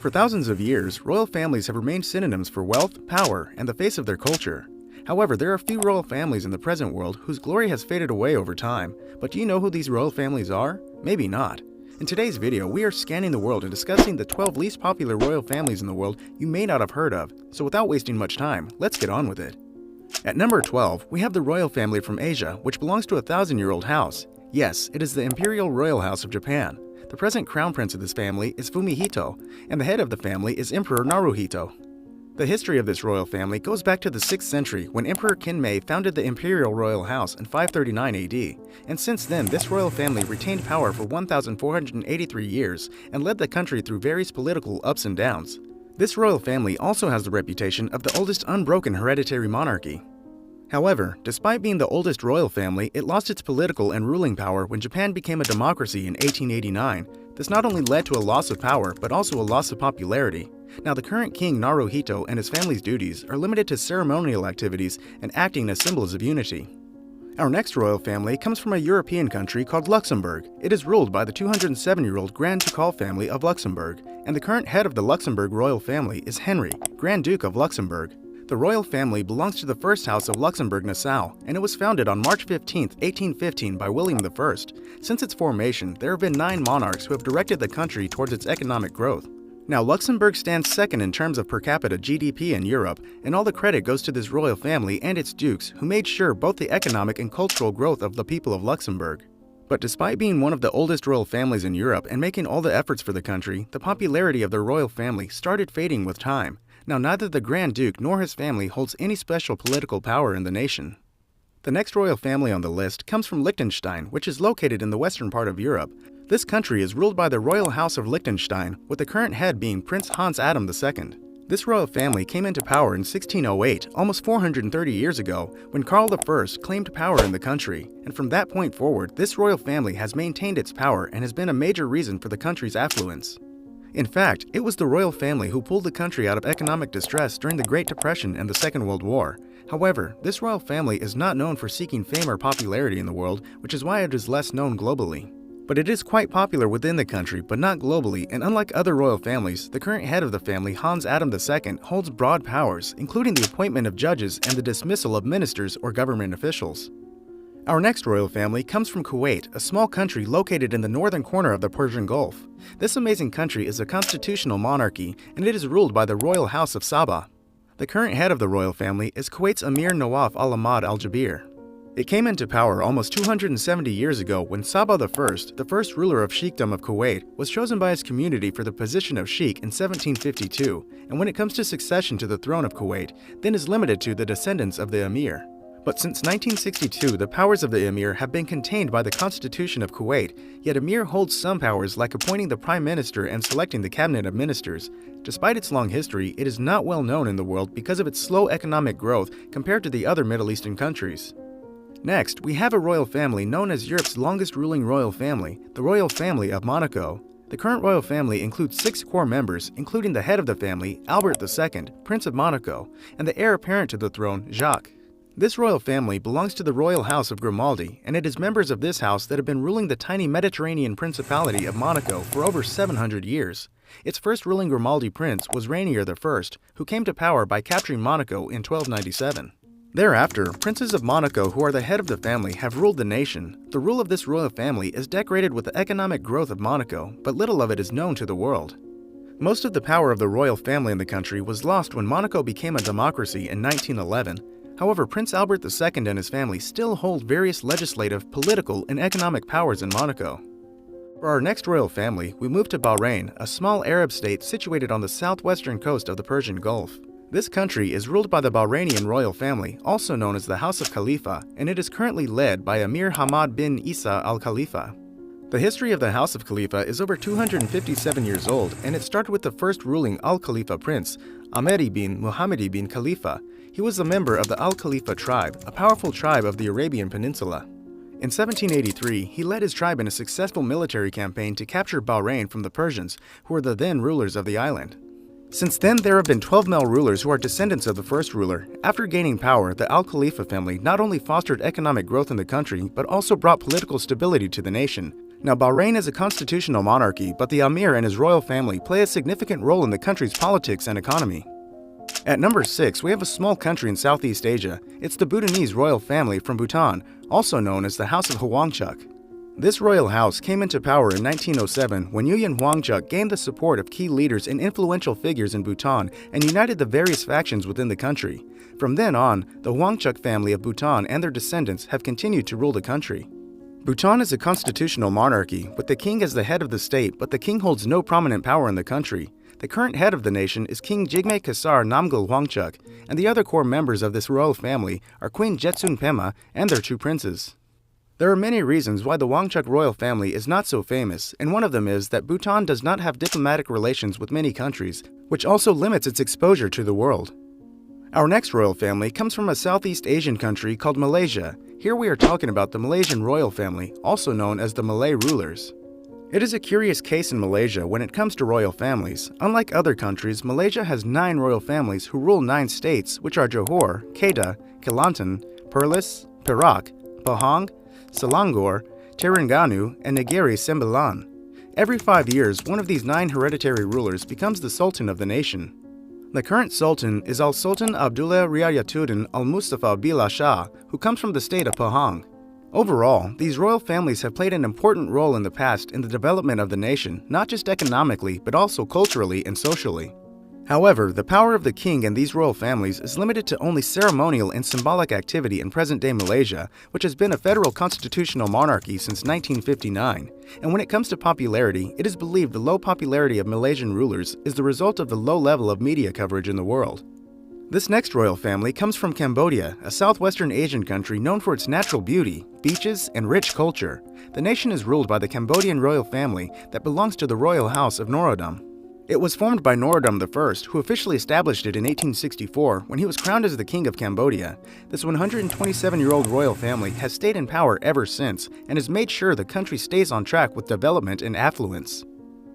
For thousands of years, royal families have remained synonyms for wealth, power, and the face of their culture. However, there are few royal families in the present world whose glory has faded away over time. But do you know who these royal families are? Maybe not. In today's video, we are scanning the world and discussing the 12 least popular royal families in the world you may not have heard of. So without wasting much time, let's get on with it. At number 12, we have the royal family from Asia, which belongs to a 1,000-year-old house. Yes, it is the Imperial Royal House of Japan. The present crown prince of this family is Fumihito, and the head of the family is Emperor Naruhito. The history of this royal family goes back to the 6th century when Emperor Kinmei founded the Imperial Royal House in 539 AD, and since then this royal family retained power for 1,483 years and led the country through various political ups and downs. This royal family also has the reputation of the oldest unbroken hereditary monarchy. However, despite being the oldest royal family, it lost its political and ruling power when Japan became a democracy in 1889. This not only led to a loss of power, but also a loss of popularity. Now, the current king Naruhito and his family's duties are limited to ceremonial activities and acting as symbols of unity. Our next royal family comes from a European country called Luxembourg. It is ruled by the 207-year-old Grand Ducal family of Luxembourg, and the current head of the Luxembourg royal family is Henry, Grand Duke of Luxembourg. The royal family belongs to the first house of Luxembourg-Nassau, and it was founded on March 15, 1815 by William I. Since its formation, there have been 9 monarchs who have directed the country towards its economic growth. Now, Luxembourg stands second in terms of per capita GDP in Europe, and all the credit goes to this royal family and its dukes, who made sure both the economic and cultural growth of the people of Luxembourg. But despite being one of the oldest royal families in Europe and making all the efforts for the country, the popularity of the royal family started fading with time. Now, neither the Grand Duke nor his family holds any special political power in the nation. The next royal family on the list comes from Liechtenstein, which is located in the western part of Europe. This country is ruled by the Royal House of Liechtenstein, with the current head being Prince Hans Adam II. This royal family came into power in 1608, almost 430 years ago, when Karl I claimed power in the country, and from that point forward, this royal family has maintained its power and has been a major reason for the country's affluence. In fact, it was the royal family who pulled the country out of economic distress during the Great Depression and the Second World War. However, this royal family is not known for seeking fame or popularity in the world, which is why it is less known globally. But it is quite popular within the country, but not globally, and unlike other royal families, the current head of the family, Hans Adam II, holds broad powers, including the appointment of judges and the dismissal of ministers or government officials. Our next royal family comes from Kuwait, a small country located in the northern corner of the Persian Gulf. This amazing country is a constitutional monarchy, and it is ruled by the Royal House of Sabah. The current head of the royal family is Kuwait's Emir Nawaf al-Ahmad al-Jabir. It came into power almost 270 years ago when Sabah I, the first ruler of Sheikhdom of Kuwait, was chosen by his community for the position of Sheikh in 1752, and when it comes to succession to the throne of Kuwait, then is limited to the descendants of the Emir. But since 1962, the powers of the Emir have been contained by the Constitution of Kuwait, yet Emir holds some powers like appointing the Prime Minister and selecting the Cabinet of Ministers. Despite its long history, it is not well known in the world because of its slow economic growth compared to the other Middle Eastern countries. Next, we have a royal family known as Europe's longest ruling royal family, the Royal Family of Monaco. The current royal family includes 6 core members, including the head of the family, Albert II, Prince of Monaco, and the heir apparent to the throne, Jacques. This royal family belongs to the Royal House of Grimaldi, and it is members of this house that have been ruling the tiny Mediterranean Principality of Monaco for over 700 years. Its first ruling Grimaldi prince was Rainier I, who came to power by capturing Monaco in 1297. Thereafter, princes of Monaco who are the head of the family have ruled the nation. The rule of this royal family is decorated with the economic growth of Monaco, but little of it is known to the world. Most of the power of the royal family in the country was lost when Monaco became a democracy in 1911. However, Prince Albert II and his family still hold various legislative, political, and economic powers in Monaco. For our next royal family, we move to Bahrain, a small Arab state situated on the southwestern coast of the Persian Gulf. This country is ruled by the Bahrainian royal family, also known as the House of Khalifa, and it is currently led by Emir Hamad bin Isa al-Khalifa. The history of the House of Khalifa is over 257 years old, and it started with the first ruling Al-Khalifa prince, Ameri bin Muhammadi bin Khalifa. He was a member of the Al-Khalifa tribe, a powerful tribe of the Arabian Peninsula. In 1783, he led his tribe in a successful military campaign to capture Bahrain from the Persians, who were the then rulers of the island. Since then, there have been 12 male rulers who are descendants of the first ruler. After gaining power, the Al-Khalifa family not only fostered economic growth in the country, but also brought political stability to the nation. Now, Bahrain is a constitutional monarchy, but the Emir and his royal family play a significant role in the country's politics and economy. At number 6, we have a small country in Southeast Asia. It's the Bhutanese royal family from Bhutan, also known as the House of Hwangchuk. This royal house came into power in 1907 when Ugyen Hwangchuk gained the support of key leaders and influential figures in Bhutan and united the various factions within the country. From then on, the Hwangchuk family of Bhutan and their descendants have continued to rule the country. Bhutan is a constitutional monarchy, with the king as the head of the state, but the king holds no prominent power in the country. The current head of the nation is King Jigme Khesar Namgyal Wangchuck, and the other core members of this royal family are Queen Jetsun Pema and their 2 princes. There are many reasons why the Wangchuck royal family is not so famous, and one of them is that Bhutan does not have diplomatic relations with many countries, which also limits its exposure to the world. Our next royal family comes from a Southeast Asian country called Malaysia. Here we are talking about the Malaysian royal family, also known as the Malay rulers. It is a curious case in Malaysia when it comes to royal families. Unlike other countries, Malaysia has 9 royal families who rule 9 states, which are Johor, Kedah, Kelantan, Perlis, Perak, Pahang, Selangor, Terengganu, and Negeri Sembilan. Every 5 years, one of these 9 hereditary rulers becomes the Sultan of the nation. The current Sultan is Al-Sultan Abdullah Riayatuddin Al-Mustafa Billah Shah, who comes from the state of Pahang. Overall, these royal families have played an important role in the past in the development of the nation, not just economically, but also culturally and socially. However, the power of the king and these royal families is limited to only ceremonial and symbolic activity in present-day Malaysia, which has been a federal constitutional monarchy since 1959. And when it comes to popularity, it is believed the low popularity of Malaysian rulers is the result of the low level of media coverage in the world. This next royal family comes from Cambodia, a southwestern Asian country known for its natural beauty, beaches, and rich culture. The nation is ruled by the Cambodian royal family that belongs to the royal house of Norodom. It was formed by Norodom I, who officially established it in 1864 when he was crowned as the King of Cambodia. This 127-year-old royal family has stayed in power ever since and has made sure the country stays on track with development and affluence.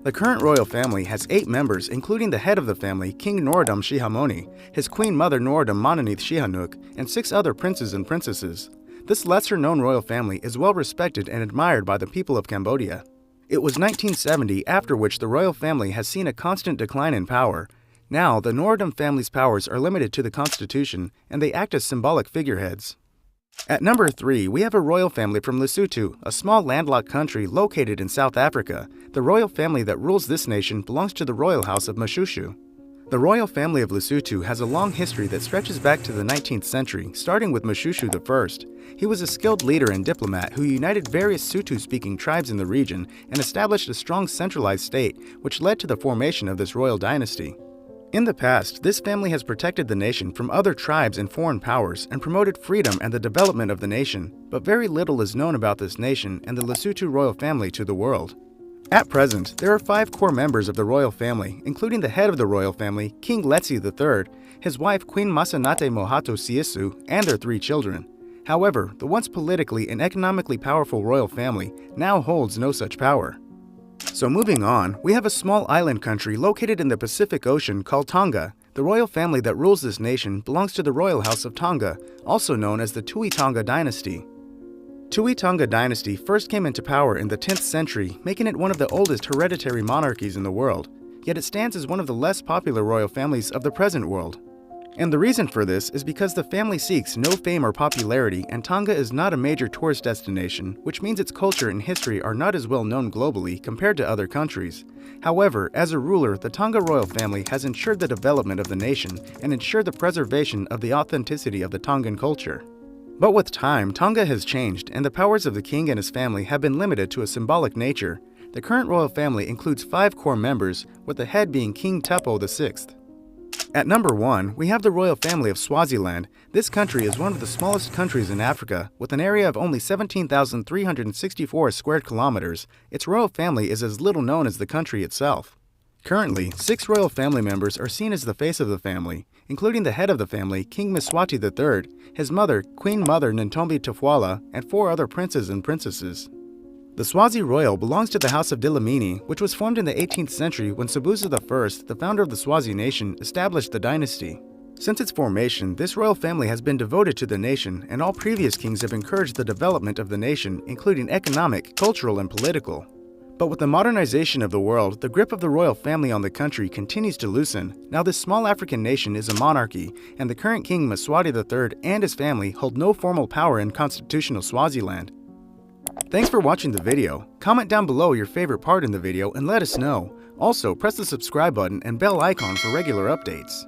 The current royal family has 8 members, including the head of the family, King Norodom Sihamoni, his queen mother Norodom Mononith Sihanouk, and 6 other princes and princesses. This lesser-known royal family is well respected and admired by the people of Cambodia. It was 1970, after which the royal family has seen a constant decline in power. Now, the Norodom family's powers are limited to the constitution, and they act as symbolic figureheads. At number 3, we have a royal family from Lesotho, a small landlocked country located in South Africa. The royal family that rules this nation belongs to the royal house of Mashushu. The royal family of Lesotho has a long history that stretches back to the 19th century, starting with Mashushu I. He was a skilled leader and diplomat who united various Sotho-speaking tribes in the region and established a strong centralized state, which led to the formation of this royal dynasty. In the past, this family has protected the nation from other tribes and foreign powers and promoted freedom and the development of the nation, but very little is known about this nation and the Lesotho royal family to the world. At present, there are 5 core members of the royal family, including the head of the royal family, King Letsie III, his wife Queen Masanate Mohato Siesu, and their 3 children. However, the once politically and economically powerful royal family now holds no such power. So moving on, we have a small island country located in the Pacific Ocean called Tonga. The royal family that rules this nation belongs to the royal house of Tonga, also known as the Tui Tonga Dynasty. Tui Tonga Dynasty first came into power in the 10th century, making it one of the oldest hereditary monarchies in the world, yet it stands as one of the less popular royal families of the present world. And the reason for this is because the family seeks no fame or popularity, and Tonga is not a major tourist destination, which means its culture and history are not as well known globally compared to other countries. However, as a ruler, the Tonga royal family has ensured the development of the nation and ensured the preservation of the authenticity of the Tongan culture. But with time, Tonga has changed, and the powers of the king and his family have been limited to a symbolic nature. The current royal family includes 5 core members, with the head being King Tupou VI. At number 1, we have the royal family of Swaziland. This country is one of the smallest countries in Africa, with an area of only 17,364 square kilometers. Its royal family is as little known as the country itself. Currently, 6 royal family members are seen as the face of the family, including the head of the family, King Mswati III, his mother, Queen Mother Ntombi Tafwala, and 4 other princes and princesses. The Swazi royal belongs to the House of Dlamini, which was formed in the 18th century when Sobhuza I, the founder of the Swazi nation, established the dynasty. Since its formation, this royal family has been devoted to the nation, and all previous kings have encouraged the development of the nation, including economic, cultural, and political. But with the modernization of the world, the grip of the royal family on the country continues to loosen. Now this small African nation is a monarchy, and the current king Mswati III and his family hold no formal power in constitutional Swaziland. Thanks for watching the video. Comment down below your favorite part in the video and let us know. Also, press the subscribe button and bell icon for regular updates.